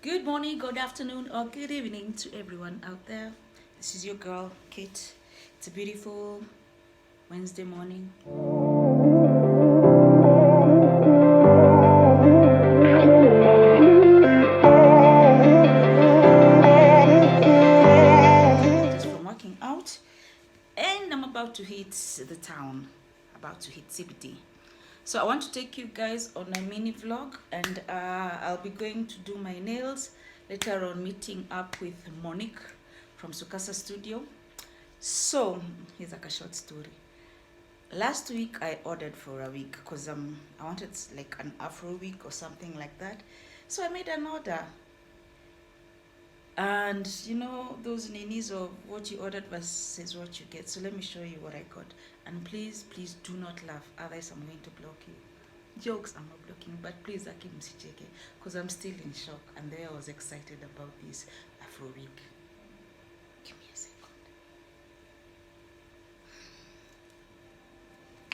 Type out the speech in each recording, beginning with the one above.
Good morning, good afternoon, or good evening to everyone out there. This is your girl, Kate. It's a beautiful Wednesday morning. Just from working out, and I'm about to hit the town, about to hit CBD. So I want to take you guys on a mini vlog, and I'll be going to do my nails later on, meeting up with Monique from Sucasa Studio. So here's like a short story. Last week I ordered for a wig because I wanted like an Afro wig or something like that. So I made an order. And you know those ninis of what you ordered versus what you get. So let me show you what I got. And please do not laugh, otherwise I'm going to block you. Jokes, I'm not blocking, but please Aki msicheke because I'm still in shock. And there I was excited about this Afro wig. Give me a second.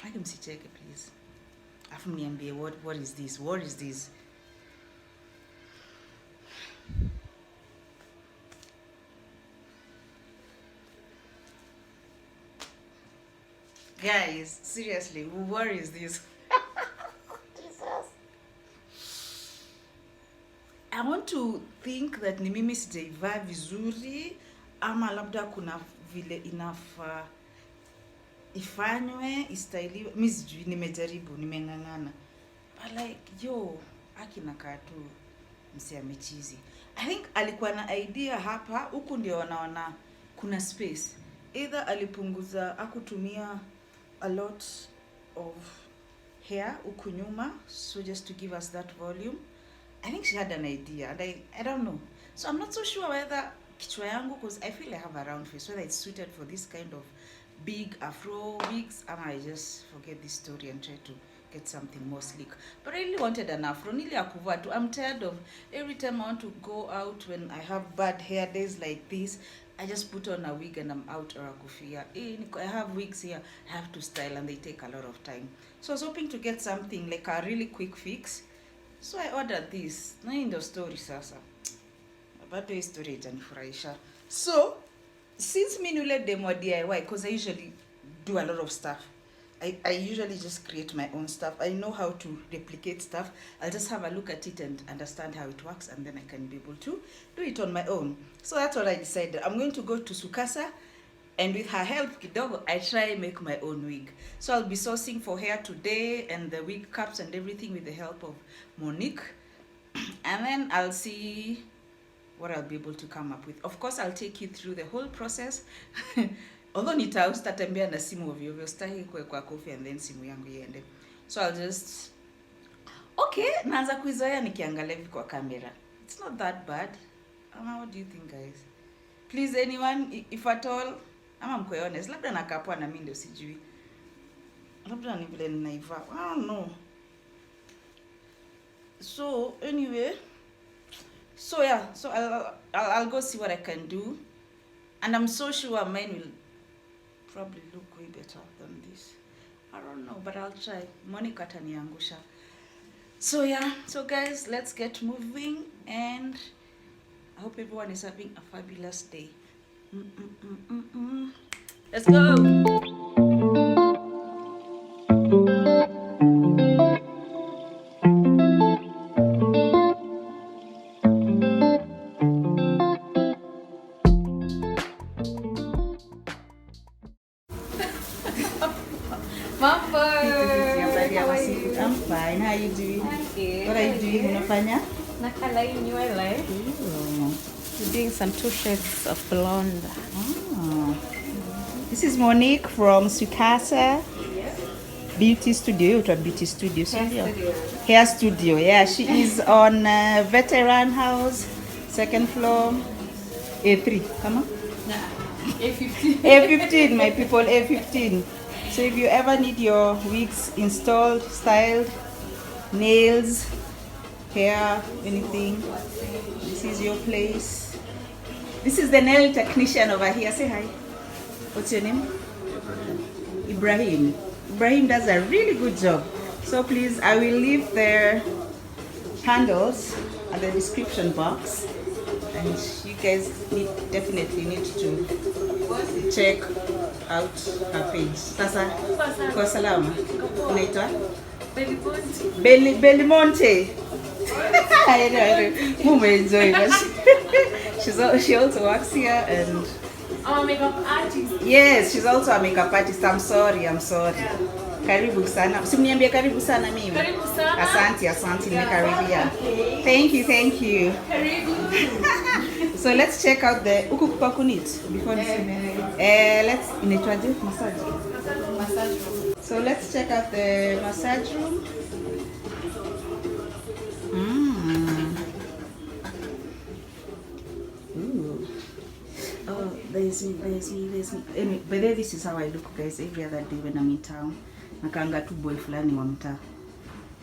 Aki msicheke please. Afu mniambie what is this? What is this? Guys, seriously, what is this? Jesus. I want to think that ni mimi sijaivaa vizuri ama labda kuna vile inafaa ifanywe istailiwe. Mimi sijui, nimejaribu, nimeng'ang'ana. But like Aki nakaa tu msi amechizi. I think alikuwa na idea hapa, huku ndio wanaona kuna space. Either alipunguza akutumia a lot of hair huku nyuma, so just to give us that volume. I think she had an idea, and I don't know. So I'm not so sure whether kichwa yangu, because I feel I have a round face, whether it's suited for this kind of big Afro wigs, and I just forget this story and try to get something more sleek. But I really wanted an Afro. Nili akuvaa tu. I'm tired of every time I want to go out when I have bad hair days like this, I just put on a wig and I'm out, or a kufia. I have wigs here, I have to style, and they take a lot of time. So I was hoping to get something like a really quick fix. So I ordered this. Na in the story sasa. But the story itanifurahisha. So since me nule demo DIY, because I usually do a lot of stuff. I usually just create my own stuff. I know how to replicate stuff. I'll just have a look at it and understand how it works, and then I can be able to do it on my own. So that's what I decided. I'm going to go to Sucasa, and with her help kidogo, I try make my own wig. So I'll be sourcing for hair today and the wig caps and everything with the help of Monique. And then I'll see what I'll be able to come up with. Of course, I'll take you through the whole process. Although sitatembea na simu ovyo ovyo, sitaki kwa coffee and then simu yangu iende. So I'll just naanza kuizoea nikiangalia hivi kwa kamera. It's not that bad. What do you think, guys? Please, anyone, if at all, ama mko honest, labda nakapwa na mimi ndio sijui. Labda ni vile ninaivaa. I don't know. So anyway, so yeah, so I'll go see what I can do, and I'm so sure mine will probably look way better than this. I don't know, but I'll try. Monica ataniangusha. So yeah, so guys, let's get moving, and I hope everyone is having a fabulous day. Let's go. Mambo. How are you? I'm fine. How are you doing? I'm good. What are you doing? Unafanya? Nakala hii nywele. We're doing some 2 shades of blonde. Oh. This is Monique from Sucasa Beauty Studio. Beauty Studio. Hair Studio. Yeah, she is on Veteran House, 2nd floor, A3. Come on. A15. A15, my people, A15. So if you ever need your wigs installed, styled, nails, hair, anything, this is your place. This is the nail technician over here. Say hi. What's your name? Ibrahim. Ibrahim does a really good job. So please, I will leave their handles at the description box, and you guys definitely need to check out her page. Sasa kwa salama. Unaitwa Belmonte. I know. Mom enjoy it. She also works here and I'm a makeup artist. yes, she's also a makeup artist. I'm sorry. Yeah. Karibu sana. Simniambie karibu sana mimi. Karibu sana. Asante nimekaribia. Thank you. Karibu. So let's check out the huku kupakunit before let's inaitwaje massage room. So let's check out the massage room. Ooh. Oh, there's me. Anyway, but then this is how I look, guys, every other day when I'm in town. Nakanga tu boy fulani wa mtaa.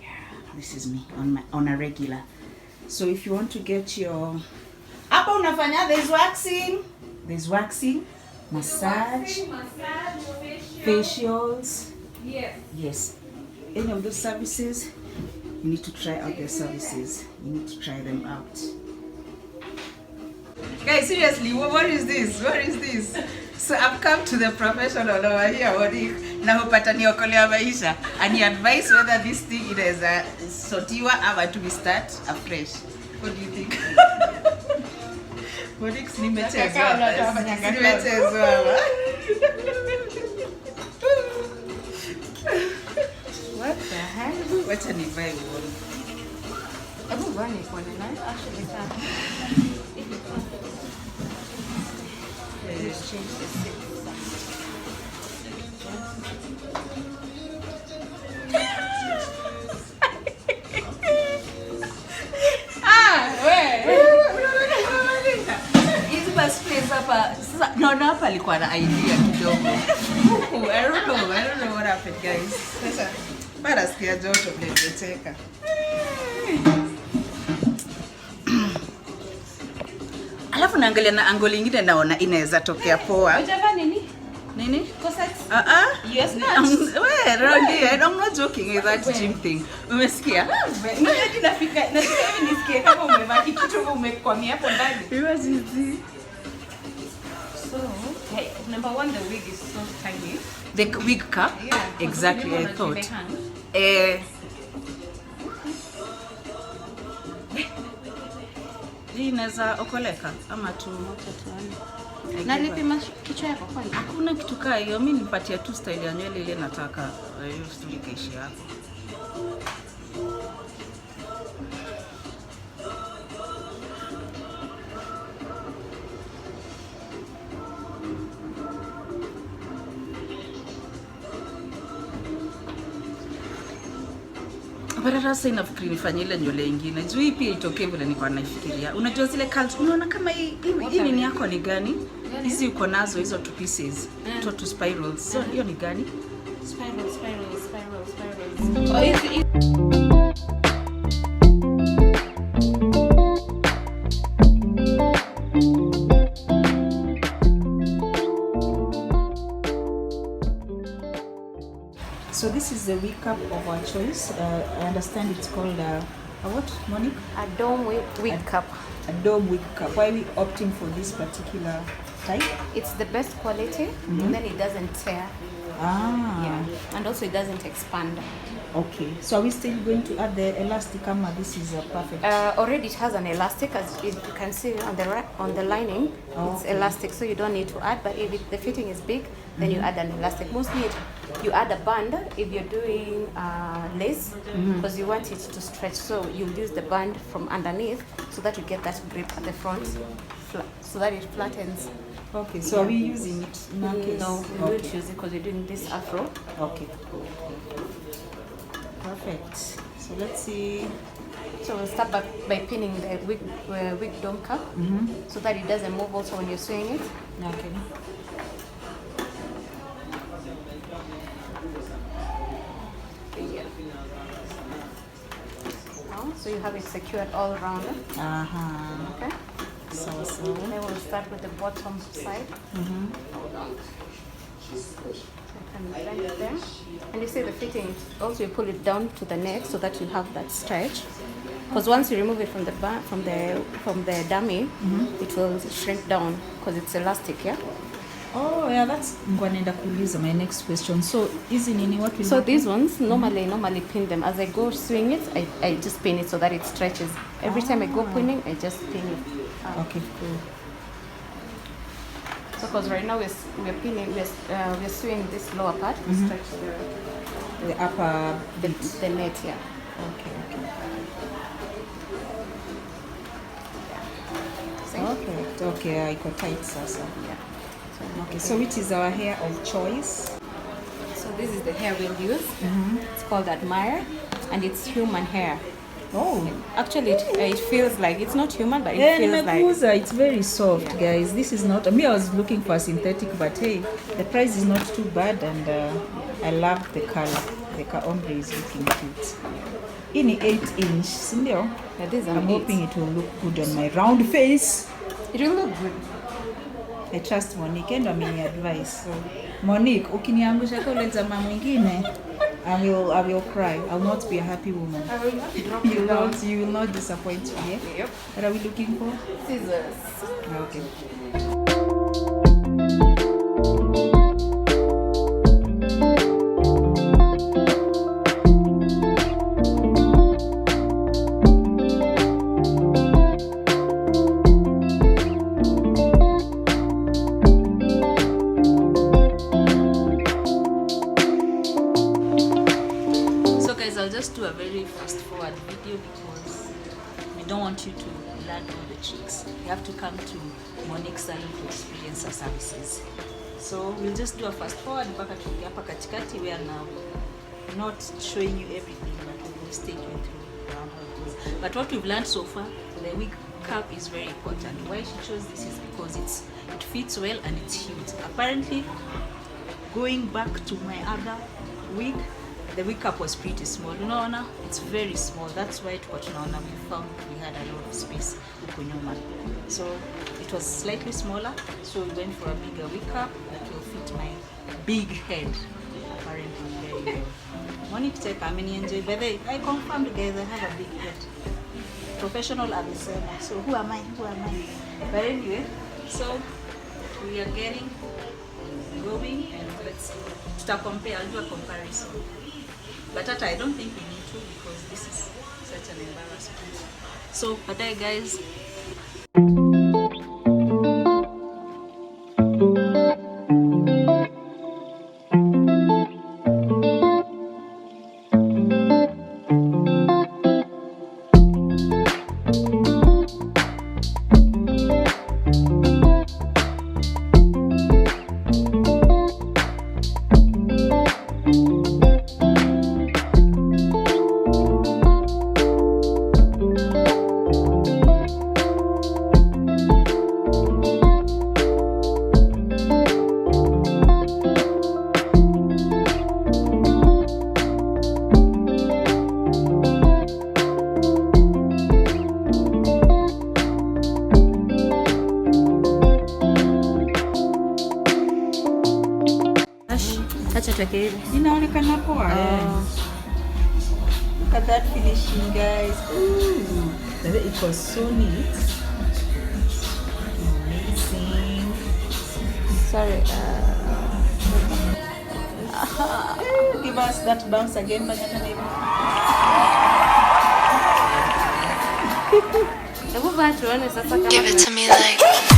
Yeah, this is me on a regular. So if you want to get your hapa unafanya, there's waxing, massage, facials. Yes. Any of those services, you need to try out their services. You need to try them out. Guys, seriously, what is this? So I've come to the professional over here, na hupata niokolea maisha, and he advise whether this thing is a sotiwa ama to be start afresh. What do you think? Modix nimechezwa. What the hell? Wacha nivae uone. Hebu vani kwa nini? Actually sana. Let's change the seat. Sasa naona hapa alikuwa na idea kidogo. I don't know what happened, guys. Sasa bado sikia joto vile nimecheka. Alafu naangalia na angle nyingine naona inaweza tokea poa. Unataka nini? Nini? Corsets? Yes, I'm not joking with that gym thing. Umesikia? Mimi nafika hivi nisikie kama umevaa kitu umekwamia hapo ndani. What is this? So, hey, number one, the wig is so tiny. The wig cap? Yeah. Exactly, I thought. Hii inaweza okoleka ama tu na nipima kichwa yako kwani? Hakuna kitu kaa hiyo, mimi nipatia tu style ya nywele ile nataka. Hiyo style kaishi hapo. Bara sasa inafikiri nifanye ile nywele nyingine. Juu hii pia itokee vile nilikuwa naifikiria. Unajua zile curls, unaona kama hii nini yako ni gani? Hizi uko nazo hizo two pieces, two spirals. So hiyo ni gani? Spirals. Oh, hizi So this is the wig cap of our choice. I understand it's called a what, Monique? a dome wig cap. A dome wig cap. Why are we opting for this particular type? It's the best quality, and then it doesn't tear. Yeah, and also it doesn't expand. Okay. So are we still going to add the elastic? This is a perfect. Already it has an elastic, as you can see on the lining. It's elastic, so you don't need to add. But if the fitting is big, then you add an elastic. Mostly you add a band if you're doing lace, because you want it to stretch. So you'll use the band from underneath so that you get that grip at the front, so that it flattens. Okay, so are we using it in our case? No, we won't use it because we're doing this afro. Okay. Perfect. So let's see. So we'll start by pinning the wig dome cap, so that it doesn't move also when you're sewing it. Okay. So you have it secured all around. Okay. So. Then we'll start with the bottom side. So you can bend it there. And you see the fitting, also you pull it down to the neck so that you have that stretch. Because once you remove it from the dummy, it will shrink down because it's elastic, yeah. Oh yeah, that's ngwanenda kuuliza my next question. So hizi nini what will So happen? these ones normally pin them. As I go swing it, I just pin it so that it stretches. Every time I go pinning, I just pin it. Okay, cool. So because right now we're pinning, we're sewing this lower part to stretch The upper the net, yeah. Okay. See? Okay, iko tight sasa. Yeah. Okay, so which is our hair of choice? So this is the hair we'll use. It's called Admire, and it's human hair. Oh, Actually, it feels like it's not human, but it feels like it's very soft, guys. This is not me. I was looking for a synthetic, but hey, the price is not too bad, and I love the color. The ombre is looking cute. In 8-inch, sindio? Yeah, this is I'm 8. hoping it will look good on my round face. It will look good. I trust Monique and ameni advice. So, Monique, ukiniangusha kwa ule jamaa mwingine, I will cry. I will not be a happy woman. I will not drop you down. You will not disappoint me. Yeah? Yep. What are we looking for? Scissors. Okay. I'll just do a very fast forward video because we don't want you to learn all the tricks. You have to come to Monique Salon to experience our services. So we'll just do a fast forward mpaka tuingie hapa katikati. We are now not showing you everything, but we will take you through around how it goes. But what we've learned so far, the wig cap is very important. Why she chose this is because it fits well and it's huge. Apparently, going back to my other wig, the wig cap was pretty small. Unaona, it's very small. That's why tunaona we found we had a lot of space huko nyuma. So it was slightly smaller. So we went for a bigger wig cap that will fit my big head. Apparently very well. Monique check how many enjoy. By the way, I confirmed guys I have a big head. Professional amesema. So who am I? But anyway, so we are getting going and let's see. I'll do a comparison. But I don't think we need to because this is such an embarrassment. So, bye guys. Inaonekana poa. Look at that finishing, guys. Ooh, it was so neat. Amazing. Sorry. Give us that bounce again, Give it to me like